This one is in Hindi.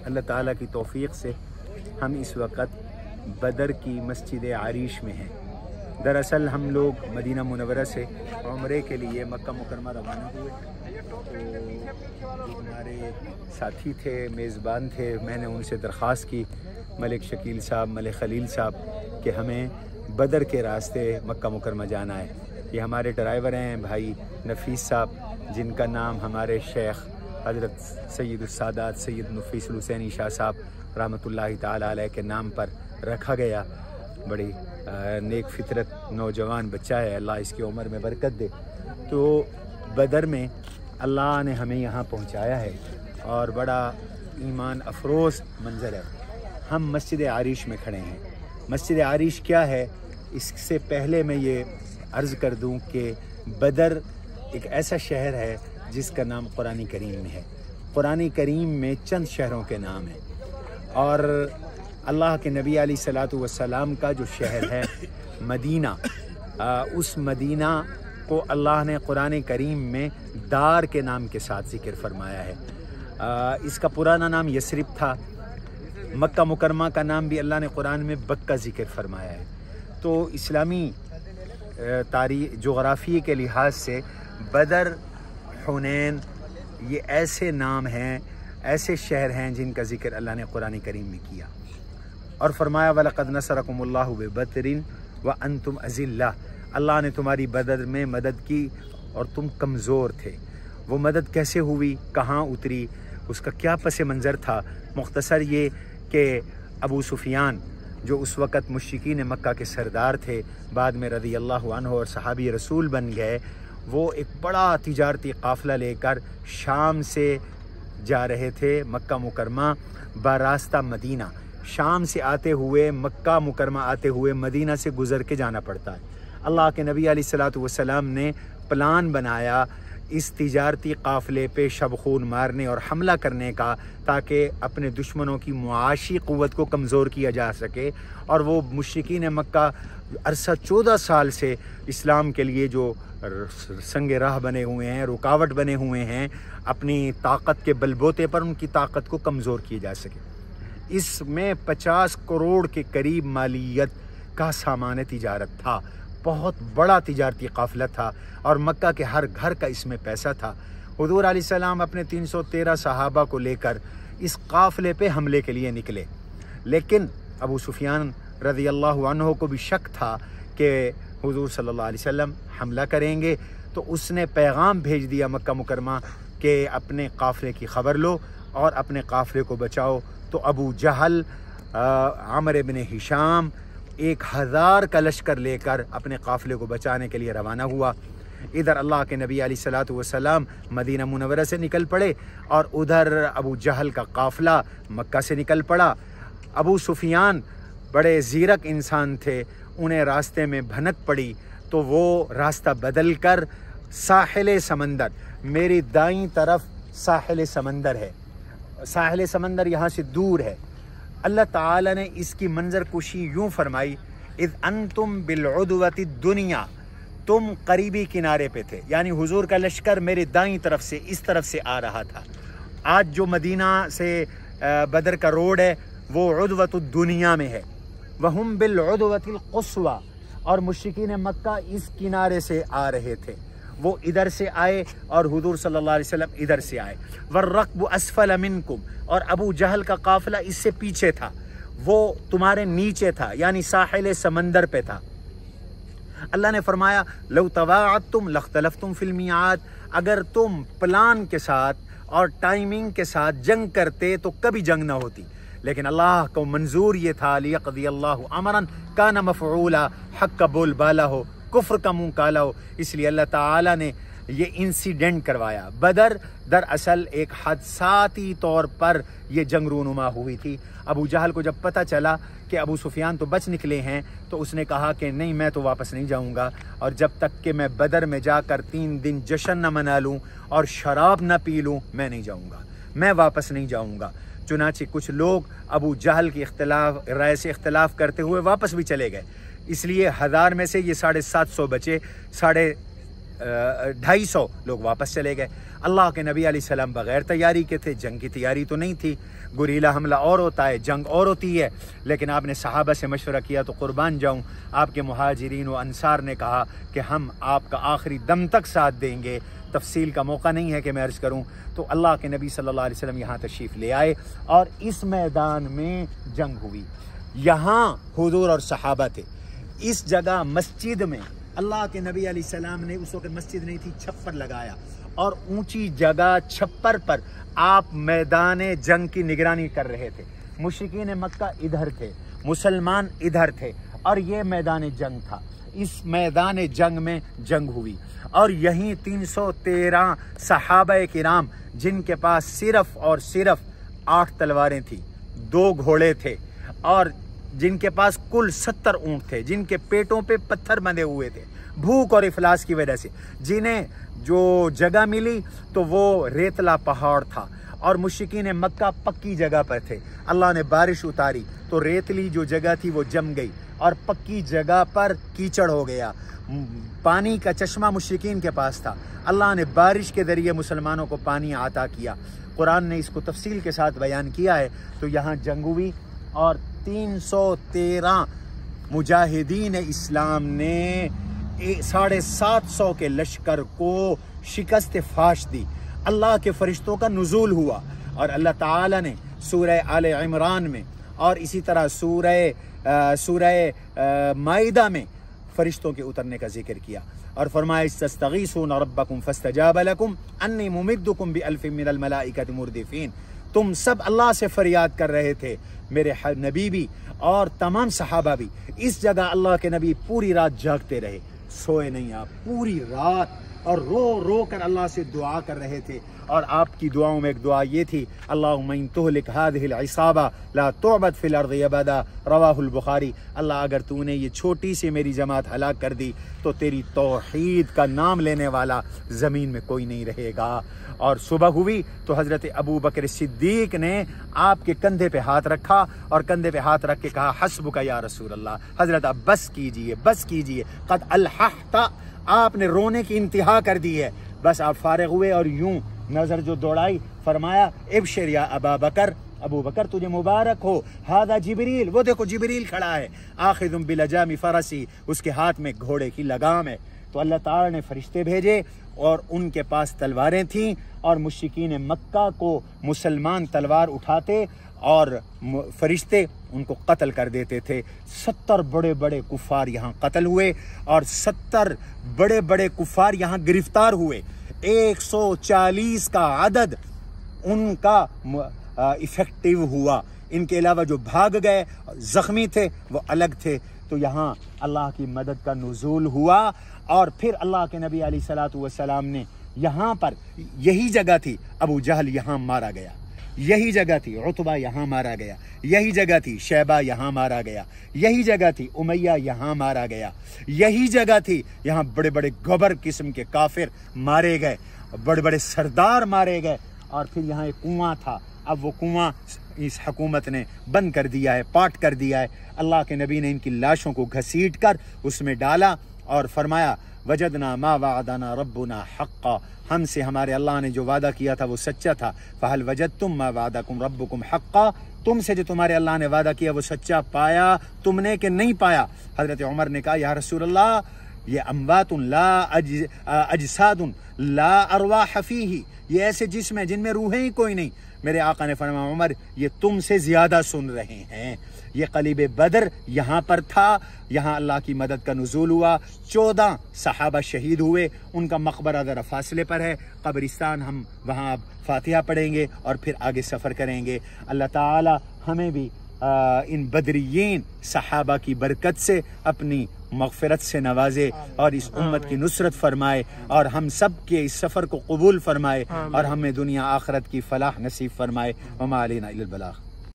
अल्लाह ताला की तौफ़ीक़ से हम इस वक्त बदर की मस्जिद आरिश में हैं। दरअसल हम लोग मदीना मुनव्वरा से उम्रे के लिए मक्का मुकरमा रवाना हुए। तो हमारे साथी थे, मेज़बान थे, मैंने उनसे दरख्वास्त की, मलिक शकील साहब, मलिक खलील साहब, कि हमें बदर के रास्ते मक्का मुकरमा जाना है। ये हमारे ड्राइवर हैं भाई नफ़ीस साहब, जिनका नाम हमारे शेख हज़रत सैयदुस्सादात सैयद नफ़ीस हुसैनी शाह साहब रहमतुल्लाहि ताला अलैह के नाम पर रखा गया। बड़ी नेक फितरत नौजवान बच्चा है, अल्लाह इसकी उम्र में बरकत दे। तो बदर में अल्लाह ने हमें यहाँ पहुँचाया है और बड़ा ईमान अफरोज़ मंज़र है। हम मस्जिद आरिश में खड़े हैं। मस्जिद आरिश क्या है, इससे पहले मैं ये अर्ज़ कर दूँ कि बदर एक ऐसा शहर है जिसका नाम कुरान करीम में है। कुरान करीम में चंद शहरों के नाम हैं और अल्लाह के नबी अलैहिस्सलातु वस्सलाम का जो शहर है मदीना, उस मदीना को अल्लाह ने कुरान करीम में दार के नाम के साथ ज़िक्र फरमाया है। इसका पुराना नाम यसरिब था। मक्का मुकरमा का नाम भी अल्लाह ने कुरान में बक्का ज़िक्र फरमाया है। तो इस्लामी तारीख़ जोग्राफ़ी के लिहाज से बदर, हुनैन, ये ऐसे नाम हैं, ऐसे शहर हैं जिनका ज़िक्र अल्लाह ने कुरान करीम में किया और फरमाया वलक़द नसरकुमुल्लाहु बिबदरिन व अंतुम अज़िल्ला। अल्लाह ने तुम्हारी बदर में मदद की और तुम कमज़ोर थे। वो मदद कैसे हुई, कहाँ उतरी, उसका क्या पस मंज़र था। मुख्तसर ये कि अबू सुफियान जो उस वक़्त मुश्रिकीन मक्का के सरदार थे, बाद में रज़ी अल्लाहु अन्हु और सहाबी रसूल बन गए, वो एक बड़ा तिजारती काफ़िला लेकर शाम से जा रहे थे मक्का मुकरमा बरास्ता मदीना। शाम से आते हुए मक्का मुकरमा आते हुए मदीना से गुज़र के जाना पड़ता है। अल्लाह के नबी अलैहिस्सलातु वस्सलाम ने प्लान बनाया इस तिजारती काफ़िले पे शब खून मारने और हमला करने का, ताकि अपने दुश्मनों की मुआशी क़ुव्वत को कमज़ोर किया जा सके। और वो मुश्रिकीन मक्का अरसा 14 साल से इस्लाम के लिए जो संगे राह बने हुए हैं, रुकावट बने हुए हैं, अपनी ताकत के बलबूते पर उनकी ताकत को कमज़ोर किया जा सके। इसमें 50 करोड़ के करीब मालियत का सामान तिजारत था। बहुत बड़ा तिजारती काफ़िला था और मक्का के हर घर का इसमें पैसा था। हुज़ूर अलैहिस्सलाम अपने 313 सहाबा को लेकर इस काफ़िले पे हमले के लिए निकले, लेकिन अबू सुफियान रज़ी अल्लाहु अन्हु को भी शक था कि हुज़ूर सल्लल्लाहु अलैहि वसल्लम हमला करेंगे। तो उसने पैगाम भेज दिया मक्का मुकरमा के अपने काफ़िले की ख़बर लो और अपने काफ़िले को बचाओ। तो अबू जहल, आमिर इब्न हिशाम 1000 का लश्कर लेकर अपने काफ़िले को बचाने के लिए रवाना हुआ। इधर अल्लाह के नबी अलैहिस्सलातु वस्सलाम मदीना मुनव्वरा से निकल पड़े और उधर अबू जहल का काफ़िला मक्का से निकल पड़ा। अबू सुफियान बड़े ज़ीरक इंसान थे, उन्हें रास्ते में भनक पड़ी तो वो रास्ता बदल कर साहिल समंदर, मेरी दाईं तरफ साहिल समंदर है, साहिल समंदर यहाँ से दूर है। अल्लाह ताला ने इसकी मंजर कुशी यूँ फरमाई, इज़ अंतुम बिलउदवति दुनिया, तुम करीबी किनारे पे थे, यानी हुजूर का लश्कर मेरे दाईं तरफ से इस तरफ से आ रहा था। आज जो मदीना से बदर का रोड है वो उदवतु दुनिया में है, वहुम बिलउदवतिल क़ुस्वा, और मुश्रिकीन मक्का इस किनारे से आ रहे थे। वो इधर से आए और हुजूर सल्लल्लाहु अलैहि वसल्लम इधर से आए। वर्रक़्बु अस्फ़ल मिनकुम, और अबू जहल का काफ़िला इससे पीछे था, वो तुम्हारे नीचे था, यानी साहिल समंदर पे था। अल्लाह ने फरमाया लौ तवाअतुम लख्तलफ्तुम फिल मिआद, अगर तुम प्लान के साथ और टाइमिंग के साथ जंग करते तो कभी जंग ना होती, लेकिन अल्लाह को मंजूर ये था लियक़दी अल्लाहु अमरन काना मफ़ऊला, हक़ का बोल बाला हो, कुफ्र का मुँह काला हो, इसलिए अल्लाह ताला ने ये इंसिडेंट करवाया। बदर दरअसल एक हादसाती तौर पर यह जंग रूनुमा हुई थी। अबू जहल को जब पता चला कि अबू सुफियान तो बच निकले हैं तो उसने कहा कि नहीं, मैं तो वापस नहीं जाऊंगा, और जब तक कि मैं बदर में जाकर 3 दिन जश्न न मना लूँ और शराब न पी लूँ, मैं नहीं जाऊंगा, मैं वापस नहीं जाऊंगा। चुनांचे कुछ लोग अबू जहल की राय से इख्तलाफ करते हुए वापस भी चले गए, इसलिए 1000 में से ये 750 बचे, 250 लोग वापस चले गए। अल्लाह के नबी अलैहिस्सलाम बग़ैर तैयारी के थे, जंग की तैयारी तो नहीं थी, गुरीला हमला और होता है, जंग और होती है, लेकिन आपने सहाबा से मशवरा किया तो कुर्बान जाऊँ, आपके मुहाजिरीन व अंसार ने कहा कि हम आपका आखिरी दम तक साथ देंगे। तफसील का मौका नहीं है कि मैं अर्ज़ करूँ। तो अल्लाह के नबी सल्लल्लाहु अलैहि वसल्लम यहाँ तशरीफ़ ले आए और इस मैदान में जंग हुई। यहाँ हुजूर और सहाबा थे। इस जगह मस्जिद में अल्लाह के नबी अलैहिस्सलाम ने, उस वक्त मस्जिद नहीं थी, छप्पर लगाया और ऊंची जगह छप्पर पर आप मैदान जंग की निगरानी कर रहे थे। मुशरिकीन मक्का इधर थे, मुसलमान इधर थे और ये मैदान जंग था। इस मैदान जंग में जंग हुई और यहीं 313 सहाबा किराम, जिनके पास सिर्फ और सिर्फ 8 तलवारें थी, 2 घोड़े थे और जिनके पास कुल 70 ऊंट थे, जिनके पेटों पे पत्थर बंधे हुए थे भूख और इफलास की वजह से, जिन्हें जो जगह मिली तो वो रेतला पहाड़ था और मुशरिकीन मक्का पक्की जगह पर थे। अल्लाह ने बारिश उतारी तो रेतली जो जगह थी वो जम गई और पक्की जगह पर कीचड़ हो गया। पानी का चश्मा मुशरिकीन के पास था, अल्लाह ने बारिश के जरिए मुसलमानों को पानी आता किया। कुरान ने इसको तफसील के साथ बयान किया है। तो यहाँ जंग हुई और 313 मुजाहिदीन इस्लाम ने 750 के लश्कर को शिकस्त फाश दी। अल्लाह के फरिश्तों का नुज़ूल हुआ और अल्लाह ताला ने सूरह आले इमरान में और इसी तरह सूरह माइदा में फरिश्तों के उतरने का जिक्र किया और फरमाया इस्तगीसूना रब्बकुम फस्तजाब लकुम अन्नी मुमिद्दुकुम बिअल्फिन मिनल मलाइकति मुर्दिफीन। तुम सब अल्लाह से फरियाद कर रहे थे, मेरे नबी भी और तमाम सहाबा भी। इस जगह अल्लाह के नबी पूरी रात जागते रहे, सोए नहीं आप, पूरी रात, और रो रो कर अल्लाह से दुआ कर रहे थे। और आपकी दुआओं में एक दुआ ये थी, अल्लाहुम्मा इन तुहलिक हादिहिल इसाबा ला तुअबद फिल अर्दि अबदा, रवाहुल बुखारी। अल्लाह अगर तूने ये छोटी सी मेरी जमात हलाक कर दी तो तेरी तौहीद का नाम लेने वाला ज़मीन में कोई नहीं रहेगा। और सुबह हुई तो हज़रत अबू बकर सिद्दीक ने आपके कंधे पे हाथ रखा और कंधे पे हाथ रख के कहा हस्बुका या रसूल अल्लाह, हज़रत अब बस कीजिए, बस कीजिए, क़द अलहता, आपने रोने की इंतहा कर दी है, बस आप फारिग हुए और यूं नजर जो दौड़ाई, फरमाया इब्शिर या अबा बकर, अबू बकर तुझे मुबारक हो, हादा जिबरील, वो देखो जिबरील खड़ा है, आखिदुम बिलजामी फरसी, उसके हाथ में घोड़े की लगाम है। तो अल्लाह ताला ने फरिश्ते भेजे और उनके पास तलवारें थीं और मुश्रिकीन मक्का को मुसलमान तलवार उठाते और फरिश्ते उनको कत्ल कर देते थे। 70 बड़े बड़े कुफार यहाँ कत्ल हुए और 70 बड़े बड़े कुफार यहाँ गिरफ्तार हुए। 140 का अदद उनका इफेक्टिव हुआ। इनके अलावा जो भाग गए जख्मी थे वो अलग थे। तो यहाँ अल्लाह की मदद का नुज़ूल हुआ और फिर अल्लाह के नबी अलैहिस्सलातु वस्सलाम ने यहाँ पर, यही जगह थी अबू जहल यहाँ मारा गया, यही जगह थी उतबा यहाँ मारा गया, यही जगह थी शैबा यहाँ मारा गया, यही जगह थी उमैया यहाँ मारा गया, यही जगह थी यहाँ बड़े बड़े गबर किस्म के काफिर मारे गए, बड़े बड़े सरदार मारे गए। और फिर यहाँ एक कुआं था, अब वो कुआं इस हुकूमत ने बंद कर दिया है, पाट कर दिया है। अल्लाह के नबी ने इनकी लाशों को घसीट कर उसमें डाला और फरमाया वजदना मा वादाना रब्बुना हक्का, हमसे हमारे अल्लाह ने जो वादा किया था वो सच्चा था। फहल वजदतुम मा वादाकुम रब्बुकुम हक्का, तुमसे जो तुम्हारे अल्लाह ने वादा किया वो सच्चा पाया तुमने कि नहीं पाया। हजरत उमर ने कहा या रसूल अल्लाह, ये अम्वातुन ला अजसादुन ला अरवाह फीही, ये ऐसे जिस्म है जिनमें रूहें ही कोई नहीं। मेरे आका ने फरमाया उमर ये तुमसे ज्यादा सुन रहे हैं। ये कलीब बदर यहाँ पर था, यहाँ अल्लाह की मदद का नुज़ूल हुआ। 14 सहाबा शहीद हुए, उनका मकबरा ज़रा फासले पर है, कब्रिस्तान, हम वहाँ अब फातिहा पढ़ेंगे और फिर आगे सफ़र करेंगे। अल्लाह ताला हमें भी इन बदरियीन सहाबा की बरकत से अपनी मग़फ़िरत से नवाजे और इस उम्मत की नुसरत फरमाए और हम सब के इस सफ़र को कबूल फरमाए और हमें दुनिया आखरत की फलाह नसीब फरमाए। वमा अलैना इल्लल बलाग।